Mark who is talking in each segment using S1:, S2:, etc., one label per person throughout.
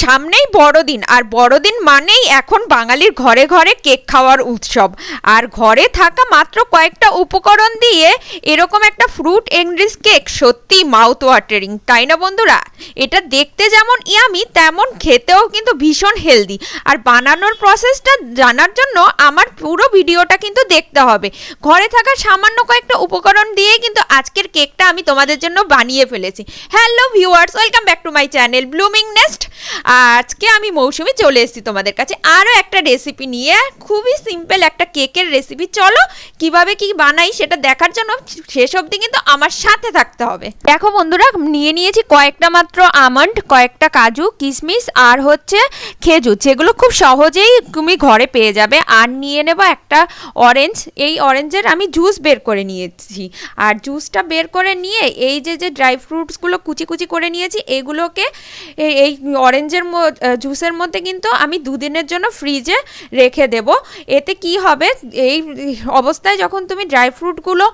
S1: সামনেই বড়দিন, আর বড়দিন মানেই এখন বাঙালির ঘরে ঘরে কেক খাওয়ার উৎসব। আর ঘরে থাকা মাত্র কয়েকটা উপকরণ দিয়ে এরকম একটা ফ্রুট এনরিচ কেক সত্যি মাউথ ওয়াটারিং, তাই না বন্ধুরা? এটা দেখতে যেমন ইয়ামি, তেমন খেতেও কিন্তু ভীষণ হেলদি। আর বানানোর প্রসেসটা জানার জন্য আমার পুরো ভিডিওটা কিন্তু দেখতে হবে। ঘরে থাকা সামান্য কয়েকটা উপকরণ দিয়ে কিন্তু আজকের কেকটা আমি তোমাদের জন্য বানিয়ে ফেলেছি। Hello viewers, welcome back to my channel blooming nest. আজকে আমি মৌসুমি চলে এসেছি তোমাদের কাছে আরও একটা রেসিপি নিয়ে। খুবই সিম্পল একটা কেকের রেসিপি। চলো কিভাবে কি বানাই সেটা দেখার জন্য শেষ অবধি কিন্তু আমার সাথে থাকতে হবে। দেখো বন্ধুরা, নিয়ে নিয়েছি কয়েকটা মাত্র আমন্ড, কয়েকটা কাজু, কিশমিশ আর হচ্ছে খেজুর, যেগুলো খুব সহজেই তুমি ঘরে পেয়ে যাবে। আর নিয়ে নেব একটা অরেঞ্জ। এই অরেঞ্জের আমি জুস বের করে নিয়েছি। আর জুসটা বের করে নিয়ে এই যে যে ড্রাই ফ্রুটসগুলো কুচি কুচি করে নিয়েছি, এগুলোকে এই অরেঞ্জের জুসের মধ্যে কিন্তু আমি দুদিনের জন্য ফ্রিজে রেখে দেব। এতে কি হবে, এই অবস্থায় যখন তুমি ড্রাই ফ্রুটগুলো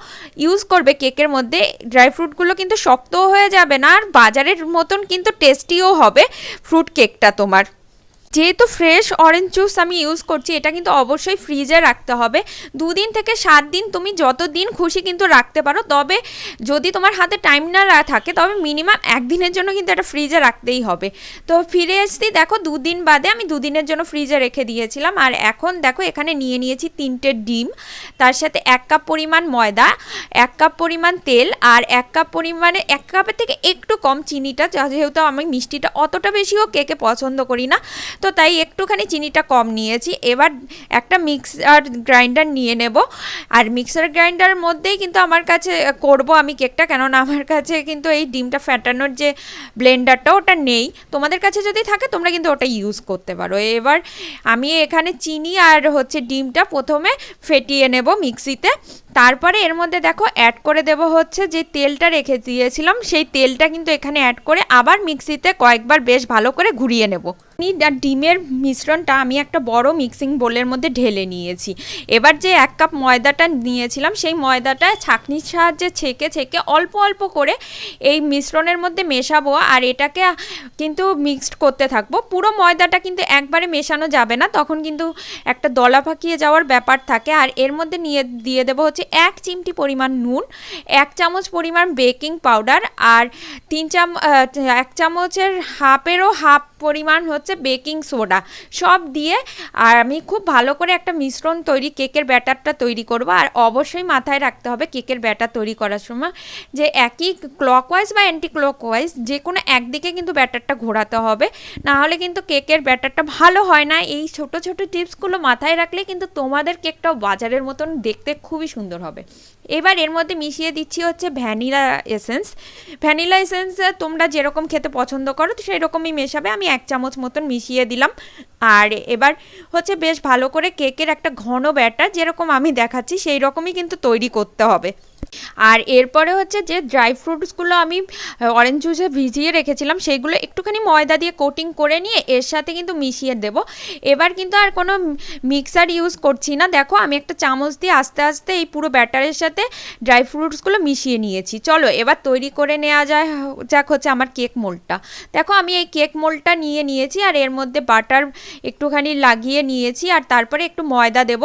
S1: ইউজ করবে কেকের মধ্যে, ড্রাই ফ্রুটগুলো কিন্তু শক্তও হয়ে যাবে না, আর বাজারের মতন কিন্তু টেস্টিও হবে ফ্রুট কেকটা তোমার। যেহেতু ফ্রেশ অরেঞ্জ জুস আমি ইউজ করছি, এটা কিন্তু অবশ্যই ফ্রিজে রাখতে হবে। 2 দিন থেকে 7 দিন তুমি যত দিন খুশি কিন্তু রাখতে পারো। তবে যদি তোমার হাতে টাইম না থাকে, তবে মিনিমাম 1 দিনের জন্য কিন্তু এটা ফ্রিজে রাখতেই হবে। তো ফিরে এসছি, দেখো 2 দিন বাদে আমি 2 দিনের জন্য ফ্রিজে রেখে দিয়েছিলাম। আর এখন দেখো এখানে নিয়ে নিয়েছি 3টে ডিম, তার সাথে 1 কাপ পরিমাণ ময়দা, 1 কাপ পরিমাণ তেল, আর 1 কাপ পরিমাণে 1 কাপের থেকে একটু কম চিনিটা, যেহেতু আমি মিষ্টিটা অতটা বেশিও কেকে পছন্দ করি না, তো তাই একটুখানি চিনিটা কম নিয়েছি। এবার একটা মিক্সার গ্রাইন্ডার নিয়ে নেব। আর মিক্সার গ্রাইন্ডারের মধ্যেই কিন্তু আমার কাছে করব আমি কেকটা, কেননা আমার কাছে কিন্তু এই ডিমটা ফ্যাটানোর যে ব্লেন্ডারটা ওটা নেই। তোমাদের কাছে যদি থাকে তোমরা কিন্তু ওটা ইউজ করতে পারো। এবার আমি এখানে চিনি আর হচ্ছে ডিমটা প্রথমে ফেটিয়ে নেব মিক্সিতে। তারপরে এর মধ্যে দেখো অ্যাড করে দেব হচ্ছে যে তেলটা রেখে দিয়েছিলাম, সেই তেলটা কিন্তু এখানে অ্যাড করে আবার মিক্সিতে কয়েকবার বেশ ভালো করে ঘুরিয়ে নেব। ডিমের মিশ্রণটা আমি একটা বড় মিক্সিং বোলের মধ্যে ঢেলে নিয়েছি। এবার যে 1 কাপ ময়দাটা নিয়েছিলাম, সেই ময়দাটা ছাঁকনির সাহায্যে ছেঁকে অল্প অল্প করে এই মিশ্রণের মধ্যে মেশাবো। আর এটাকে কিন্তু মিক্সড করতে থাকবো। পুরো ময়দাটা কিন্তু একবারে মেশানো যাবে না, তখন কিন্তু একটা দলা পাকিয়ে যাওয়ার ব্যাপার থাকে। আর এর মধ্যে দিয়ে দেবো হচ্ছে 1 চিমটি পরিমাণ নুন, 1 চামচ পরিমাণ বেকিং পাউডার, আর 1 চামচের হাফেরও হাফ পরিমাণ হচ্ছে বেকিং সোডা, সব দিয়ে আর আমি খুব ভালো করে একটা মিশ্রণ কেকের ব্যাটারটা তৈরি করব। আর অবশ্যই মাথায় রাখতে হবে কেকের ব্যাটার তৈরি করার সময় যে একই ক্লকওয়াইজ বা অ্যান্টি ক্লকওয়াইজ যে কোনো একদিকে কিন্তু ব্যাটারটা ঘোরাতে হবে, না হলে কিন্তু কেকের ব্যাটারটা ভালো হয় না। এই ছোট ছোট টিপসগুলো মাথায় রাখলে কিন্তু তোমাদের কেকটাও বাজারের মতন দেখতে খুবই সুন্দর হবে। এবার এর মধ্যে মিশিয়ে দিচ্ছি হচ্ছে ভ্যানিলা এসেন্স। ভ্যানিলা এসেন্স তোমরা যেরকম খেতে পছন্দ করো সেই রকমই মেশাবে। আমি 1 চামচ মতন মিশিয়ে দিলাম। আর এবার হচ্ছে বেশ ভালো করে কেকের একটা ঘন ব্যাটার যেরকম আমি দেখাচ্ছি সেই রকমই কিন্তু তৈরি করতে হবে। আর এরপরে হচ্ছে যে ড্রাই ফ্রুটসগুলো আমি অরেঞ্জ জুসে ভিজিয়ে রেখেছিলাম, সেইগুলো একটুখানি ময়দা দিয়ে কোটিং করে নিয়ে এর সাথে কিন্তু মিশিয়ে দেব। এবার কিন্তু আর কোনো মিক্সার ইউজ করছি না। দেখো আমি একটা চামচ দিয়ে আস্তে আস্তে এই পুরো ব্যাটারের সাথে ড্রাই ফ্রুটসগুলো মিশিয়ে নিয়েছি। চলো এবার তৈরি করে নেওয়া যাক হচ্ছে আমার কেক মোল্ডটা। দেখো আমি এই কেক মোল্ডটা নিয়েছি, আর এর মধ্যে বাটার একটুখানি লাগিয়ে নিয়েছি। আর তারপরে একটু ময়দা দেব,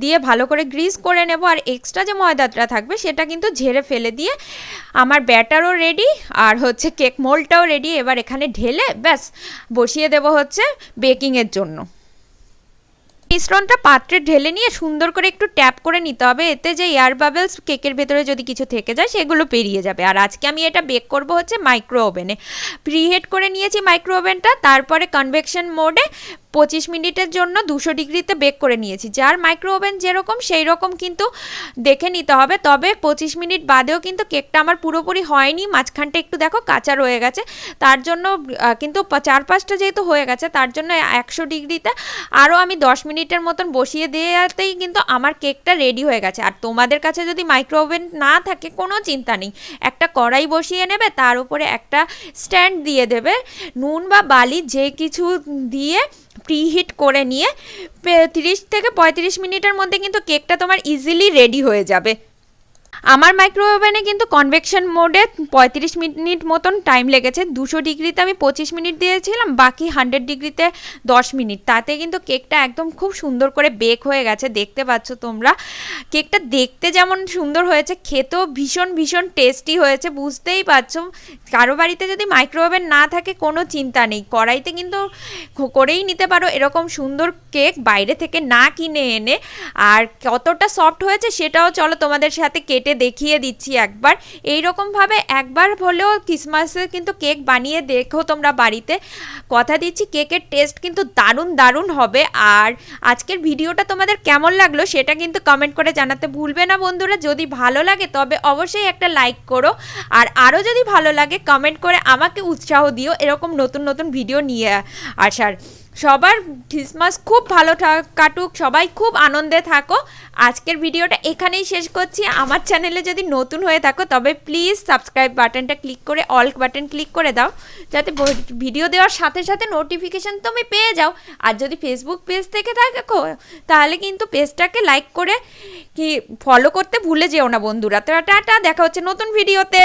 S1: দিয়ে ভালো করে গ্রিস করে নেব। আর এক্সট্রা যে ময়দাটা থাকবে সেটা কিন্তু ঝেড়ে ফেলে দিয়ে আমার ব্যাটারও রেডি, আর হচ্ছে কেক মোল্ডটাও রেডি। এবার এখানে ঢেলে ব্যাস বসিয়ে দেব হচ্ছে বেকিংয়ের জন্য। মিশ্রণটা পাত্রে ঢেলে নিয়ে সুন্দর করে একটু ট্যাপ করে নিতে হবে, এতে যে এয়ার বাবলস কেকের ভেতরে যদি কিছু থেকে যায় সেগুলো বেরিয়ে যাবে। আর আজকে আমি এটা বেক করব হচ্ছে মাইক্রো ওভেনে। প্রিহিট করে নিয়েছি মাইক্রো ওভেনটা, তারপরে কনভেকশন মোডে 25 মিনিটের জন্য 200 ডিগ্রিতে বেক করে নিয়েছি। যার মাইক্রো ওভেন যেরকম সেই রকম কিন্তু দেখে নিতে হবে। তবে 25 মিনিট বাদেও কিন্তু কেকটা আমার পুরোপুরি হয়নি, মাঝখানটা একটু দেখো কাঁচা রয়ে গেছে। তার জন্য কিন্তু 4-5টা যেহেতু হয়ে গেছে, তার জন্য 100 ডিগ্রিতে আরও আমি 10 মিনিটের মতন বসিয়ে দেওয়াতেই কিন্তু আমার কেকটা রেডি হয়ে গেছে। আর তোমাদের কাছে যদি মাইক্রো ওভেন না থাকে কোনো চিন্তা নেই, একটা কড়াই বসিয়ে নেবে, তার উপরে একটা স্ট্যান্ড দিয়ে দেবে, নুন বা বালি যে কিছু দিয়ে প্রিহিট করে নিয়ে 30 থেকে 35 মিনিটের মধ্যে কিন্তু কেকটা তোমার ইজিলি রেডি হয়ে যাবে। আমার মাইক্রোওয়েভ ওভেনে কিন্তু কনভেকশন মোডে 35 মিনিট মতন টাইম লেগেছে। 200 ডিগ্রিতে আমি 25 মিনিট দিয়েছিলাম, বাকি 100 ডিগ্রিতে 10 মিনিট। তাতে কিন্তু কেকটা একদম খুব সুন্দর করে বেক হয়ে গেছে, দেখতে পাচ্ছ তোমরা। কেকটা দেখতে যেমন সুন্দর হয়েছে, খেতেও ভীষণ ভীষণ টেস্টি হয়েছে, বুঝতেই পারছো। কারো বাড়িতে যদি মাইক্রোওভেন না থাকে কোনো চিন্তা নেই, কড়াইতে কিন্তু করেই নিতে পারো এরকম সুন্দর কেক বাইরে থেকে না কিনে এনে। আর কতটা সফট হয়েছে সেটাও চলো তোমাদের সাথে কেটে দেখিয়ে দিচ্ছি একবার। এইরকমভাবে একবার হলেও ক্রিসমাসে কিন্তু কেক বানিয়ে দেখো তোমরা বাড়িতে, কথা দিচ্ছি কেকের টেস্ট কিন্তু দারুণ দারুণ হবে। আর আজকের ভিডিওটা তোমাদের কেমন লাগলো সেটা কিন্তু কমেন্ট করে জানাতে ভুলবে না বন্ধুরা। যদি ভালো লাগে তবে অবশ্যই একটা লাইক করো, আর আরও যদি ভালো লাগে কমেন্ট করে আমাকে উৎসাহ দিও এরকম নতুন নতুন ভিডিও নিয়ে আসার। সবার ক্রিসমাস খুব ভালো কাটুক, সবাই খুব আনন্দে থাকো। আজকের ভিডিওটা এখানেই শেষ করছি। আমার চ্যানেলে যদি নতুন হয়ে থাকো তবে প্লিজ সাবস্ক্রাইব বাটনটা ক্লিক করে অল বাটন ক্লিক করে দাও, যাতে ভিডিও দেওয়ার সাথে সাথে নোটিফিকেশান তুমি পেয়ে যাও। আর যদি ফেসবুক পেজ থেকে থাকো তাহলে কিন্তু পেজটাকে লাইক করে কি ফলো করতে ভুলে যেও না বন্ধুরা। তো টাটা, দেখা হচ্ছে নতুন ভিডিওতে।